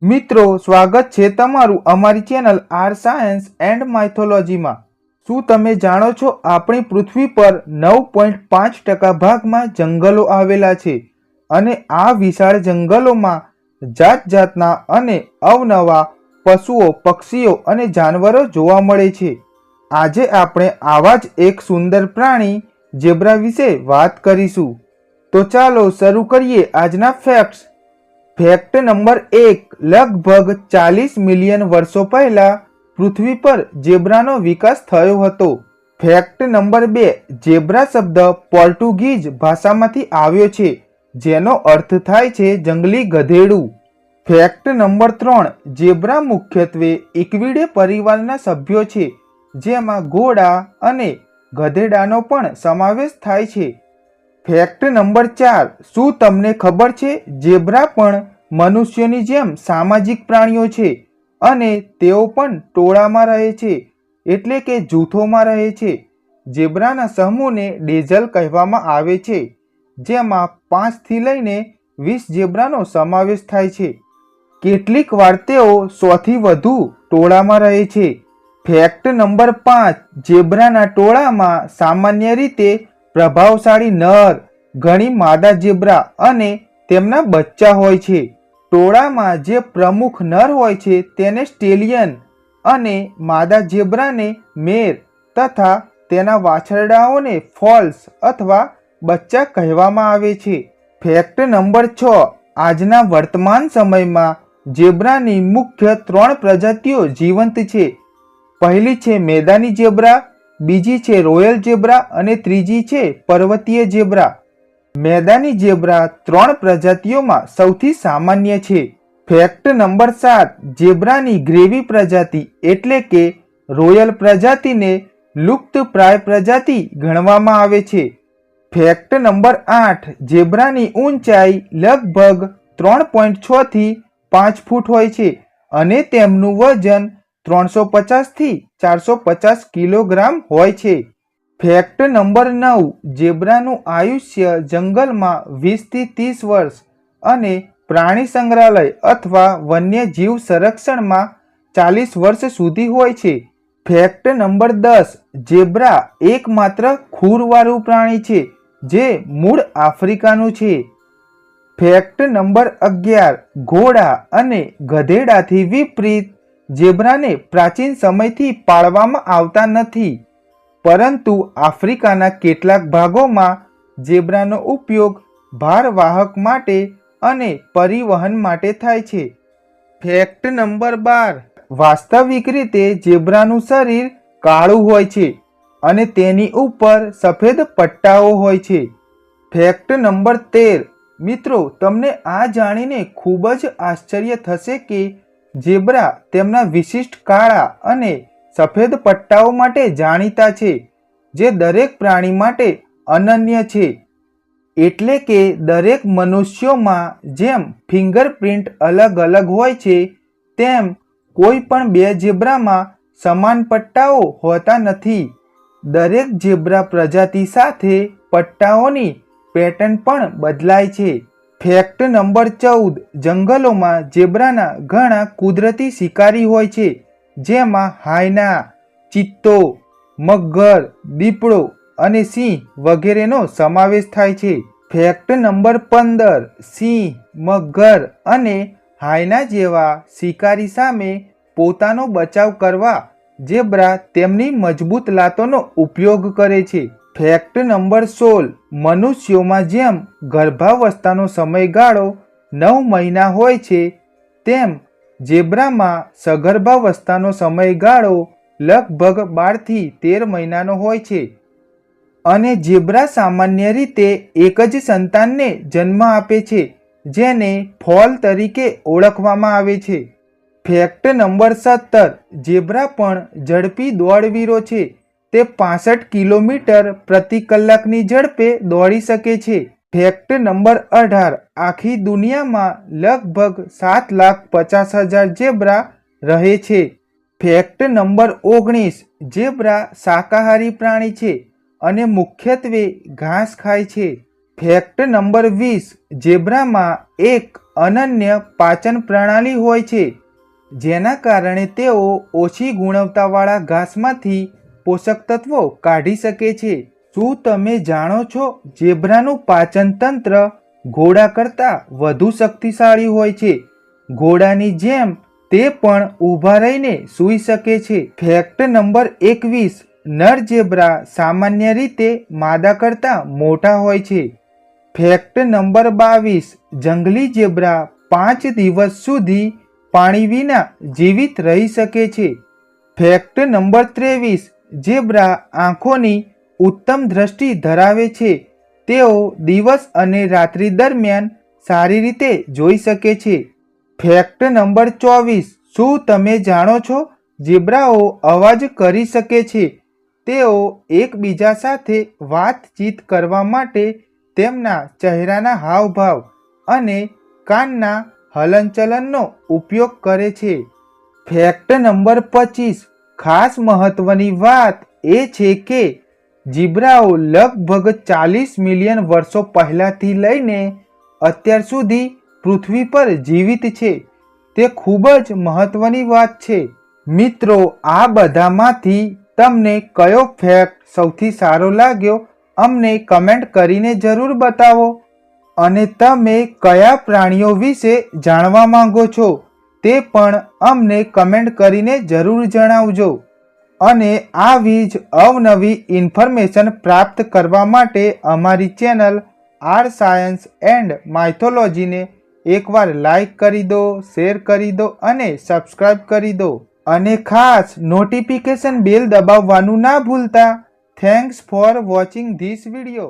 મિત્રો, સ્વાગત છે તમારું અમારી ચેનલ આર સાયન્સ એન્ડ માઇથોલોજીમાં। શું તમે જાણો છો આપણી પૃથ્વી પર 9.5% ભાગમાં જંગલો આવેલા છે અને આ વિશાળ જંગલોમાં જાત જાતના અને અવનવા પશુઓ, પક્ષીઓ અને જાનવરો જોવા મળે છે। આજે આપણે આવા જ એક સુંદર પ્રાણી ઝેબ્રા વિશે વાત કરીશું। તો ચાલો શરૂ કરીએ આજના ફેક્ટ્સ। ફેક્ટ નંબર 1, લગભગ 40 મિલિયન વર્ષો પહેલા પૃથ્વી પર ઝેબ્રાનો વિકાસ થયો હતો। ફેક્ટ નંબર 2, ઝેબ્રા શબ્દ પોર્ટુગીઝ ભાષામાંથી આવ્યો છે જેનો અર્થ થાય છે જંગલી ગધેડું। ફેક્ટ નંબર 3, ઝેબ્રા મુખ્યત્વે ઇક્વિડે પરિવારના સભ્યો છે જેમાં ઘોડા અને ગધેડાનો પણ સમાવેશ થાય છે। ફેક્ટ નંબર 4, શું તમને ખબર છે ઝેબ્રા પણ મનુષ્યોની જેમ સામાજિક પ્રાણીઓ છે અને તેઓ પણ ટોળામાં રહે છે, એટલે કે જૂથોમાં રહે છે। ઝેબ્રાના સમૂહને ડેઝલ કહેવામાં આવે છે જેમાં 5 થી લઈને 20 ઝેબ્રાનો સમાવેશ થાય છે। કેટલીક વાર તેઓ 100 થી વધુ ટોળામાં રહે છે। ફેક્ટ નંબર 5, ઝેબ્રાના ટોળામાં સામાન્ય રીતે પ્રભાવશાળી નર, ઘણી માદા ઝેબ્રા અને તેમના બચ્ચા હોય છે। ટોળામાં જે પ્રમુખ નર હોય છે તેને સ્ટેલિયન અને માદા ઝેબ્રાને મેર તથા તેના વાછરડાઓને ફોલ્સ અથવા બચ્ચા કહેવામાં આવે છે। ફેક્ટ નંબર 6, આજના વર્તમાન સમયમાં ઝેબ્રાની મુખ્ય 3 પ્રજાતિઓ જીવંત છે। પહેલી છે મેદાની ઝેબ્રા, બીજી છે રોયલ ઝેબ્રા અને ત્રીજી છે પર્વતીય ઝેબ્રા। મેદાની ઝેબ્રા 3 પ્રજાતિઓમાં સૌથી સામાન્ય છે। ફેક્ટ નંબર 7, ઝેબ્રાની ગ્રેવી પ્રજાતિ એટલે કે રોયલ પ્રજાતિને લુપ્તપ્રાય પ્રજાતિ ગણવામાં આવે છે। ફેક્ટ નંબર 8, ઝેબ્રાની ઊંચાઈ લગભગ 3.6 થી 5 ફૂટ હોય છે અને તેમનું વજન 350 થી 450 કિલોગ્રામ હોય છે। ફેક્ટ નંબર 9, ઝેબ્રાનું આયુષ્ય જંગલમાં 20 થી 30 વર્ષ અને પ્રાણી સંગ્રહાલય અથવા વન્યજીવ સંરક્ષણમાં 40 વર્ષ સુધી હોય છે। ફેક્ટ નંબર 10, ઝેબ્રા એકમાત્ર ખૂરવાળું પ્રાણી છે જે મૂળ આફ્રિકાનું છે। ફેક્ટ નંબર 11, ઘોડા અને ગધેડાથી વિપરીત ઝેબ્રાને પ્રાચીન સમયથી પાળવામાં આવતા નથી, પરંતુ આફ્રિકાના કેટલાક ભાગોમાં ઝેબ્રાનો ઉપયોગ ભારવાહક માટે અને પરિવહન માટે થાય છે। ફેક્ટ નંબર 12, વાસ્તવિક રીતે ઝેબ્રાનું શરીર કાળું હોય છે અને તેની ઉપર સફેદ પટ્ટાઓ હોય છે। ફેક્ટ નંબર 13, મિત્રો, તમને આ જાણીને ખૂબ જ આશ્ચર્ય થશે કે ઝેબ્રા તેમના વિશિષ્ટ કાળા અને સફેદ પટ્ટાઓ માટે જાણીતા છે જે દરેક પ્રાણી માટે અનન્ય છે। એટલે કે દરેક મનુષ્યોમાં જેમ ફિંગરપ્રિન્ટ અલગ અલગ હોય છે તેમ કોઈ પણ 2 ઝેબ્રામાં સમાન પટ્ટાઓ હોતા નથી। દરેક ઝેબ્રા પ્રજાતિ સાથે પટ્ટાઓની પેટર્ન પણ બદલાય છે। ફેક્ટ નંબર 14, જંગલોમાં ઝેબ્રાના ઘણા કુદરતી શિકારી હોય છે જેમાં હાયના, ચિત્તો, મગર, દીપડો અને સિંહ વગેરેનો સમાવેશ થાય છે। ફેક્ટ નંબર 15, સિંહ, મગર અને હાયના જેવા શિકારી સામે પોતાનો બચાવ કરવા ઝેબ્રા તેમની મજબૂત લાતોનો ઉપયોગ કરે છે। ફેક્ટ નંબર 16, મનુષ્યોમાં જેમ ગર્ભાવસ્થાનો સમયગાળો 9 મહિના હોય છે તેમ ઝેબ્રામાં સગર્ભાવસ્થાનો સમયગાળો લગભગ 12 થી 13 મહિનાનો હોય છે અને ઝેબ્રા સામાન્ય રીતે એક જ સંતાનને જન્મ આપે છે જેને ફોલ તરીકે ઓળખવામાં આવે છે। ફેક્ટ નંબર 17, ઝેબ્રા પણ ઝડપી દોડવીરો છે। તે 65 કિલોમીટર પ્રતિ કલાકની ઝડપે દોડી શકે છે। ફેક્ટ નંબર 18, આખી દુનિયામાં લગભગ 7,50,000 ઝેબ્રા રહે છે। ફેક્ટ નંબર 19, ઝેબ્રા શાકાહારી પ્રાણી છે અને મુખ્યત્વે ઘાસ ખાય છે। ફેક્ટ નંબર 20, ઝેબ્રામાં એક અનન્ય પાચન પ્રણાલી હોય છે, જેના કારણે તેઓ ઓછી ગુણવત્તાવાળા ઘાસમાંથી પોષક તત્વો કાઢી શકે છે. શું તમે જાણો છો ઝેબ્રાનું પાચન તંત્ર ઘોડા કરતાં વધુ શક્તિશાળી હોય છે? ઘોડાની જેમ તે પણ ઊભા રહીને સૂઈ શકે છે. ફેક્ટ નંબર 21, નર ઝેબ્રા સામાન્ય રીતે માદા કરતાં મોટા હોય છે. ફેક્ટ નંબર 22, જંગલી ઝેબ્રા 5 દિવસ સુધી પાણી વિના જીવિત રહી શકે છે. ફેક્ટ નંબર 23, ઝેબ્રા આંખોની ઉત્તમ દ્રષ્ટિ ધરાવે છે. તેઓ દિવસ અને રાત્રિ દરમિયાન સારી રીતે જોઈ શકે છે. ફેક્ટ નંબર 24, શું તમે જાણો છો ઝેબ્રાઓ અવાજ કરી શકે છે? તેઓ એકબીજા સાથે વાતચીત કરવા માટે તેમના ચહેરાના હાવભાવ અને કાનના હલનચલનનો ઉપયોગ કરે છે. ફેક્ટ નંબર 25, ખાસ મહત્વની વાત એ છે કે ઝીબ્રાઓ લગભગ 40 મિલિયન વર્ષો પહેલાંથી લઈને અત્યાર સુધી પૃથ્વી પર જીવિત છે. તે ખૂબ જ મહત્વની વાત છે. મિત્રો, આ બધામાંથી તમને કયો ફેક્ટ સૌથી સારો લાગ્યો અમને કમેન્ટ કરીને જરૂર બતાવો. અને તમે કયા પ્રાણીઓ વિશે જાણવા માંગો છો તે પણ અમને કમેન્ટ કરીને જરૂર જણાવજો. અને આવી જ અવનવી ઇન્ફોર્મેશન પ્રાપ્ત કરવા માટે અમારી ચેનલ આર સાયન્સ એન્ડ માઇથોલોજીને એકવાર લાઈક કરી દો, શેર કરી દો અને સબસ્ક્રાઈબ કરી દો. અને ખાસ નોટિફિકેશન બેલ દબાવવાનું ના ભૂલતા. Thanks for watching this video.